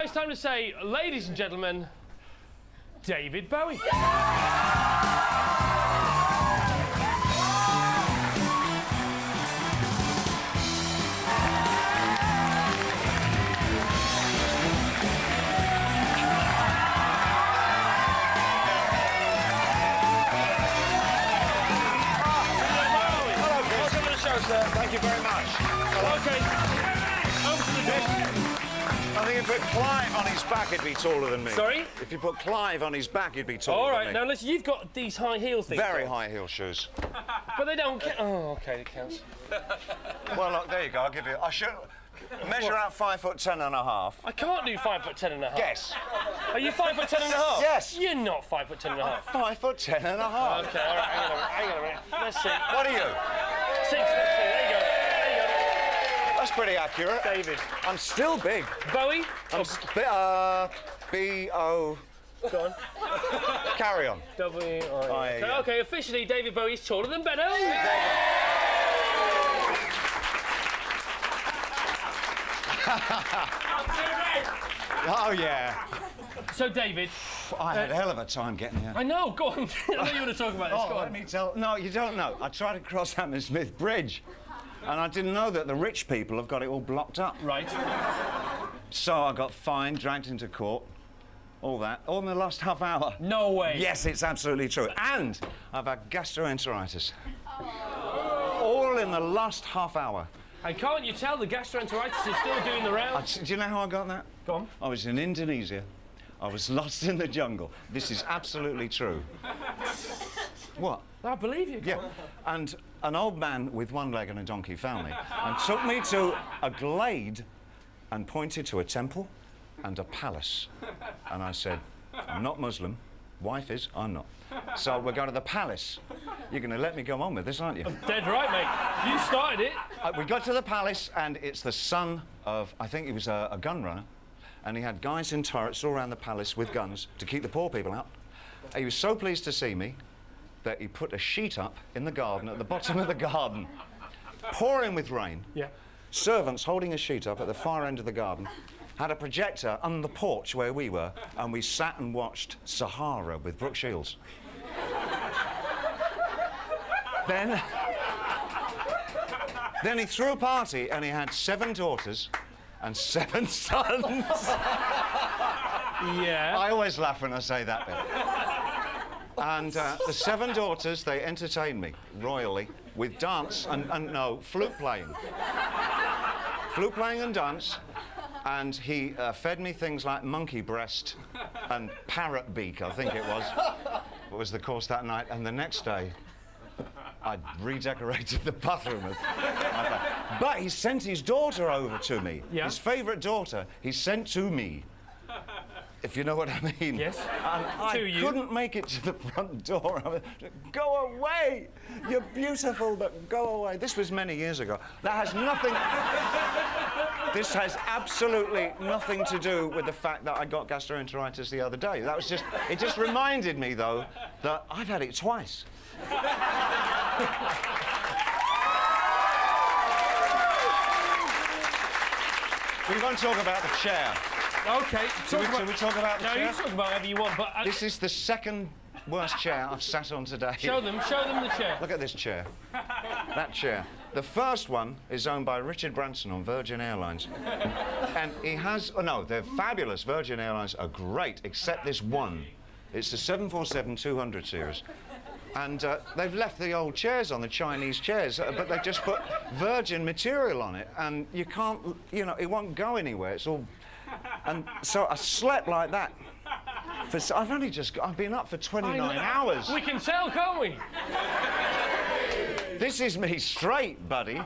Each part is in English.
it's time to say, ladies and gentlemen, David Bowie. Thank you very much. OK, over to the door. I think if you put Clive on his back, he'd be taller than me. Sorry? If you put Clive on his back, he'd be taller All than right, me. now listen, you've got these high heel things. Very on. high heel shoes. But they don't count. Oh, OK, it counts. Well, look, there you go. I'll give you. I should measure out 5'10" and a half. I can't do 5'10" and a half. Guess. Are you 5'10" and a half? Yes. You're not 5'10" and a half. 5'10" and a half. OK, all right, hang on a minute. Let's see. What are you? 6, let's see. There you go. That's pretty accurate. David. I'm still big. Bowie? B-O... Go on. Carry on. W-I... yeah. OK, officially, David Bowie's taller than Benno. Oh, yeah. So, David... I had a hell of a time getting here. I know, go on. I know you want to talk about this. Oh, Go on. let me tell... No, you don't know. I tried to cross Hammersmith Bridge, and I didn't know that the rich people have got it all blocked up. Right. So I got fined, dragged into court, all that, all in the last half hour. No way. Yes, it's absolutely true. And I've had gastroenteritis. All in the last half hour. And can't you tell the gastroenteritis is still doing the rounds? Do you know how I got that? Go on. I was in Indonesia. I was lost in the jungle. This is absolutely true. What? I believe you. Yeah. And an old man with one leg and a donkey found me and took me to a glade and pointed to a temple and a palace. And I said, I'm not Muslim. Wife is, I'm not. So we're going to the palace. You're going to let me go on with this, aren't you? Dead right, mate. You started it. We got to the palace, and it's the son of, I think he was a gun runner, and he had guys in turrets all around the palace with guns to keep the poor people out. He was so pleased to see me that he put a sheet up in the garden, at the bottom of the garden, pouring with rain. Yeah. Servants holding a sheet up at the far end of the garden, had a projector on the porch where we were, and we sat and watched Sahara with Brooke Shields. Then he threw a party, and he had 7 daughters and 7 sons. Yeah. I always laugh when I say that bit. And the 7 daughters, they entertained me royally with dance and no, flute playing. Flute playing and dance. And he fed me things like monkey breast and parrot beak, I think it was the course that night. And the next day, I redecorated the bathroom. But he sent his daughter over to me. Yeah. His favourite daughter, he sent to me. If you know what I mean. Yes. And I couldn't make it to the front door. I mean, go away! You're beautiful, but go away. This was many years ago. That has nothing... This has absolutely nothing to do with the fact that I got gastroenteritis the other day. That was just... It just reminded me, though, that I've had it twice. We won't talk about the chair. OK. Shall we talk about the chair? No, you talk about whatever you want, but... This is the second worst chair I've sat on today. Show them the chair. Look at this chair. That chair. The first one is owned by Richard Branson on Virgin Airlines. And he has... Oh, no, they're fabulous. Virgin Airlines are great, except this one. It's the 747-200 series. And they've left the old chairs on, the Chinese chairs, but they just put Virgin material on it. And you can't... You know, it won't go anywhere. It's all... And so I slept like that. I've been up for 29 hours. We can tell, can't we? This is me straight, buddy.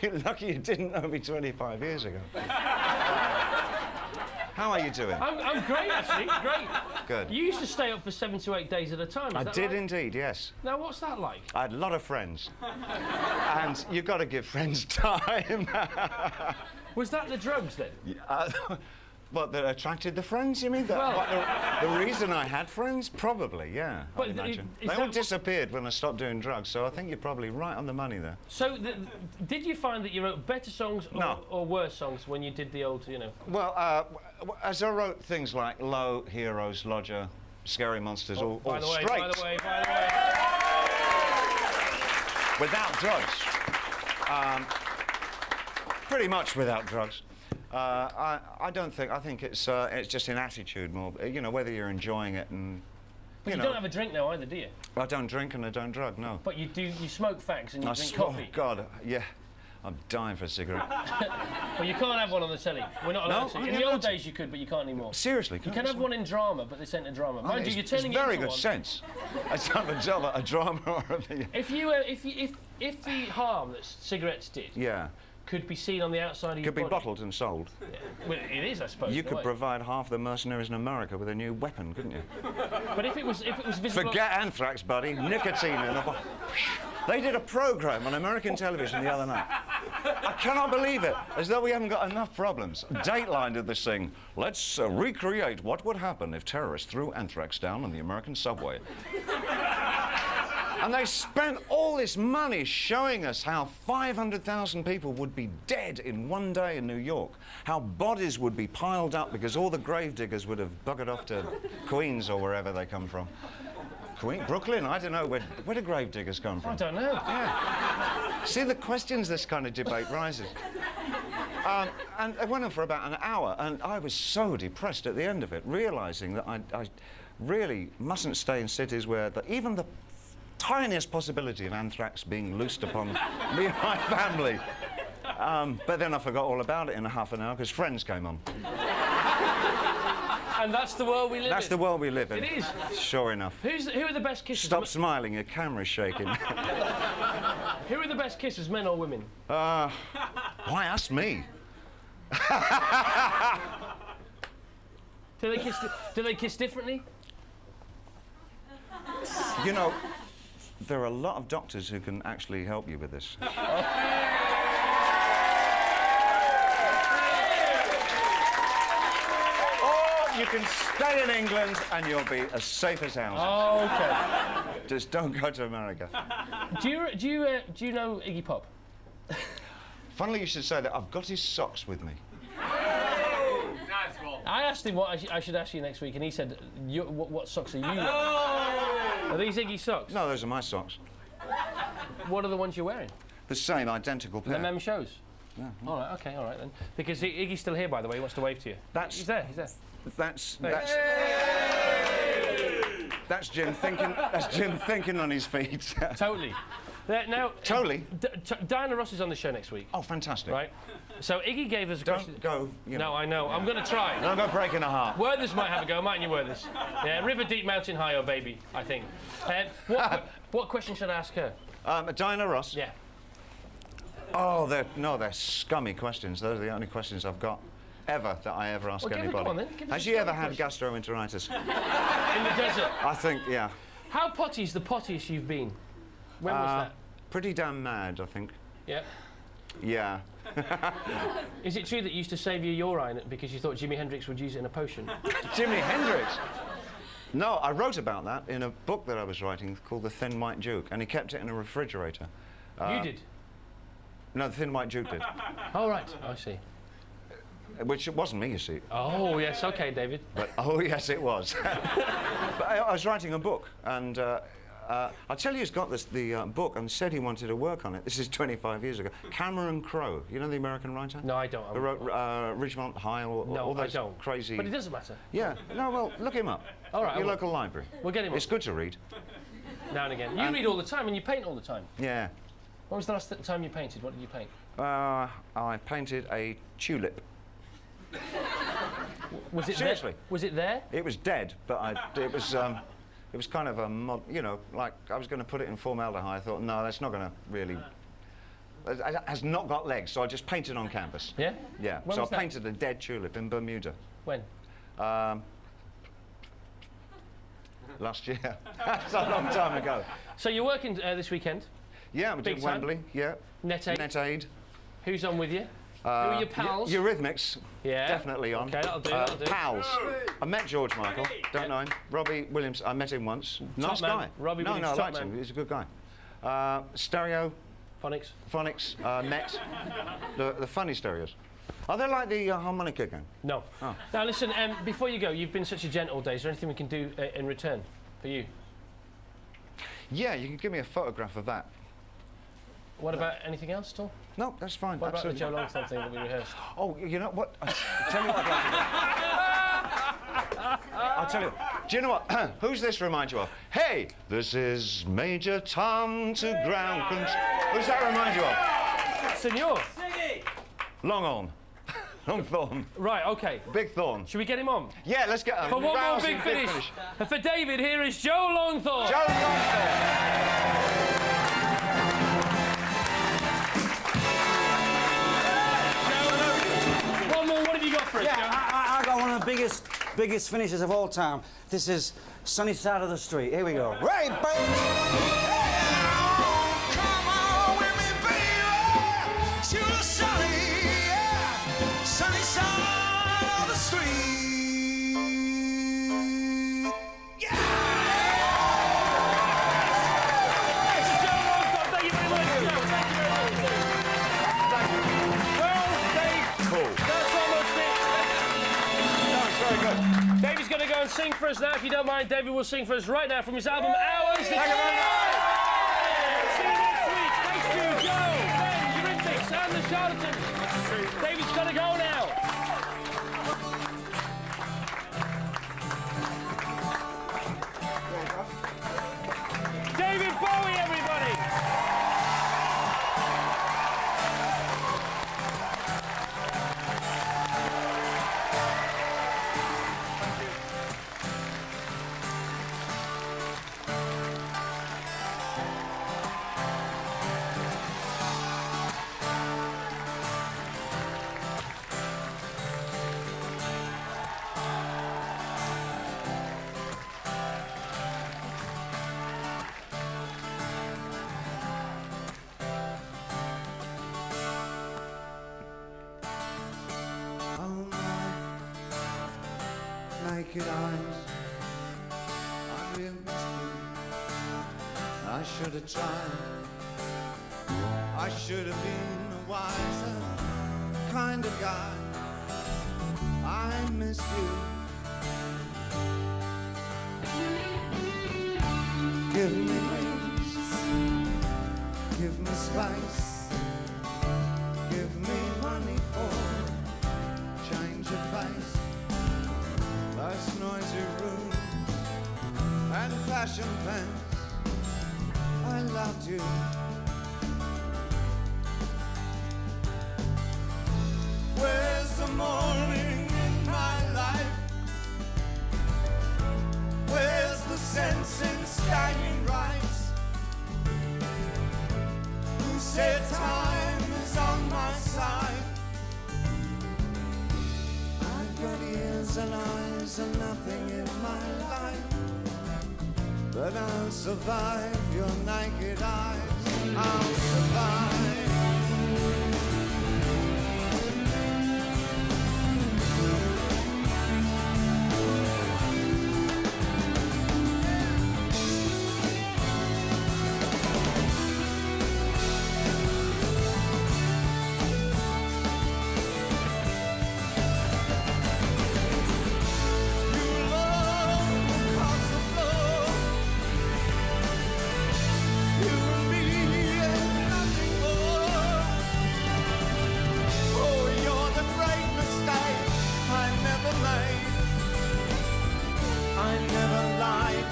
You're lucky you didn't know me 25 years ago. How are you doing? I'm great, actually. Great. Good. You used to stay up for 7 to 8 days at a time. I did indeed, yes. Now, what's that like? I had a lot of friends. And you've got to give friends time. Was that the drugs, then? What, that attracted the friends, you mean? The reason I had friends? Probably, yeah, But I imagine. is They that all what- disappeared when I stopped doing drugs, so I think you're probably right on the money there. So, did you find that you wrote better songs No. or worse songs when you did the old, you know? Well, as I wrote things like Low, Heroes, Lodger, Scary Monsters, all By the way, straight, by the way, by the way. without drugs. Pretty much without drugs. I don't think. I think it's just an attitude more. You know, whether you're enjoying it and. But you know, don't have a drink now either, do you? I don't drink and I don't drug. No. But you do. You smoke fags and you I drink swear- coffee. God, yeah. I'm dying for a cigarette. Well, you can't have one on the telly. We're not allowed No, to. I'm In not the old allowed to. days you could, but you can't anymore. Seriously, You can have one in drama, but this ain't a drama. Mind you, you're it's turning it very into good one. sense. It's not a drama or a. If the harm that cigarettes did Yeah, could be seen on the outside of your could be body, bottled and sold. well, it is, I suppose. You in a could way. provide half the mercenaries in America with a new weapon, couldn't you? But if it was visible, Forget anthrax, buddy. Nicotine in the bottle. They did a program on American television the other night. I cannot believe it. As though we haven't got enough problems. Dateline did this thing. Let's recreate what would happen if terrorists threw anthrax down on the American subway. And they spent all this money showing us how 500,000 people would be dead in one day in New York, how bodies would be piled up because all the gravediggers would have buggered off to Queens or wherever they come from. Brooklyn? I don't know. Where do gravediggers come from? I don't know. See the questions this kind of debate raises. And it went on for about an hour, and I was so depressed at the end of it, realising that I really mustn't stay in cities where even the tiniest possibility of anthrax being loosed upon me and my family. But then I forgot all about it in a half an hour because Friends came on. And that's the world we live in. That's the world we live in. It is. Sure enough. Who are the best kissers? Stop smiling, your camera's shaking. Who are the best kissers, men or women? Why ask me? Do they kiss differently? You know, there are a lot of doctors who can actually help you with this. Or you can stay in England and you'll be as safe as houses. Oh, okay. Just don't go to America. Do you know Iggy Pop? Funnily, you should say that. I've got his socks with me. I asked him what I should ask you next week, and he said, "What socks are you wearing? Are these Iggy socks? No, those are my socks. What are the ones you're wearing? The same identical pair. The mem shows. Yeah. All right, okay, all right then. Because Iggy's still here, by the way. He wants to wave to you. That's- He's there. He's there. That's Jim thinking. That's Jim thinking on his feet. Totally. Now, Totally. Diana Ross is on the show next week, Oh, fantastic. right? So Iggy gave us a question. Don't go. You know. No, I know. I'm going to try. Don't go breaking a heart. Werther's might have a go, mightn't you, Werther's? Yeah, river deep, mountain high, oh baby, I think. What question should I ask her? Diana Ross. Yeah. Oh, they're scummy questions. Those are the only questions I've got ever that I ever ask Well, give it- anybody. go on then, give us Has a she ever scummy had gastroenteritis? In the desert. I think, yeah. How potty's the pottiest you've been? When was that? Pretty damn mad, I think. Yeah. Yeah. Is it true that you used to save your urine because you thought Jimi Hendrix would use it in a potion? Jimi Hendrix. No, I wrote about that in a book that I was writing called The Thin White Duke, and he kept it in a refrigerator. You did? No, The Thin White Duke did. Oh, right. I see. Which it wasn't me, you see. Oh, yes. OK, David. But, oh, yes, it was. But I was writing a book, and I'll tell you who's got the book and said he wanted to work on it. This is 25 years ago. Cameron Crowe. You know the American writer? No, I don't. Who wrote Ridgemont High, all No, those I don't. crazy... But it doesn't matter. Yeah. No, well, look him up. All right, I Your will. local library. We'll get him It's on. good to read. Now and again. You read all the time and you paint all the time. Yeah. When was the last time you painted? What did you paint? I painted a tulip. Was it Seriously. There? Was it there? It was dead, but it was kind of a mod, you know, like I was going to put it in formaldehyde. I thought, no, that's not going to really. It has not got legs, so I just painted on canvas. Yeah? Yeah. When So I was that? painted a dead tulip in Bermuda When? last year. That's a long time ago. So you're working this weekend. Yeah, we Big did time. Wembley. Yeah. Net 8. Net Aid. Who's on with you? Who are your pals? Eurythmics. Yeah. Definitely on. Okay, that'll do. Pals. I met George Michael. Don't know him. Robbie Williams. I met him once. Nice man. guy. Robbie no, Williams, no, I top liked man. him. He's a good guy. Stereo. Phonics. Phonics. Met. The funny stereos. Are they like the harmonica gang? No. Oh. Now listen, before you go, you've been such a gent all day. Is there anything we can do in return for you? Yeah, you can give me a photograph of that. What about anything else at all? No, that's fine. What absolutely. about the Joe Longthorne thing that we rehearsed? Oh, you know what? Tell you what I'd like to do. I'll tell you. Do you know what? Who's this remind you of? Hey, this is Major Tom to ground control. Who's that remind you of? Senor. Longhorn. Longthorn. Right, okay. Big Thorn. Should we get him on? Yeah, let's get him. For one more big finish. And for David, here is Joe Longthorne. Joe Longthorne. One more, what have you got for us, Joe? I got one of the biggest finishes of all time. This is Sunny Side of the Street. Here we go. Right, baby! Come on with me, baby! To the sunny side of the street. Yeah! Joe Longthorne, thank you very much, Joe. Thank you very much. Well, Dave, Cool. that's almost it. No, it's very good. David's going to go and sing for us now. If you don't mind, David will sing for us right now from his album Hours. Thank you very much. See you next week. Thanks to Joe, Ben, Eurythmics, and the Charlatans. David's got to go now. David Bowie, everybody. Naked eyes, I really missed you. I should have tried. I should have been a wiser kind of guy. I miss you. Give me wings, give me spice, give me money for change of face. Last noisy room and fashion pants. I loved you. Where's the morning in my life? Where's the sense in staying right? Who said time is on my side? I've got ears and eyes and nothing in my life, but I'll survive your naked eyes. I'll survive.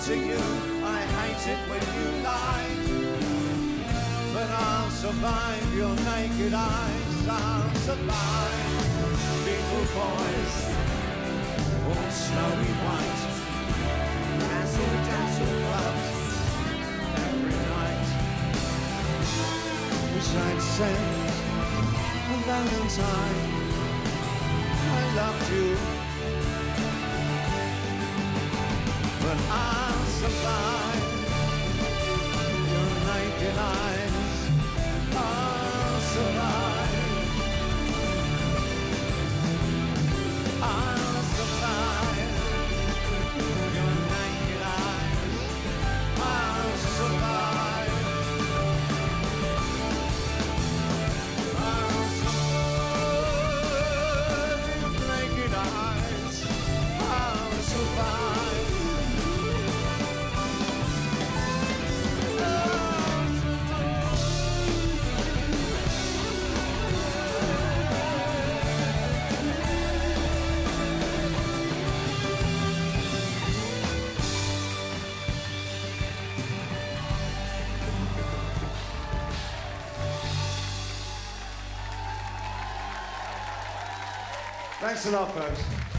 To you, I hate it when you lie, but I'll survive your naked eyes. I'll survive. Little boys, all snowy white, dazzle clubs every night. Wish I'd sent a Valentine. I loved you, but I'll survive your naked eyes. I'll survive. Thanks a lot, folks.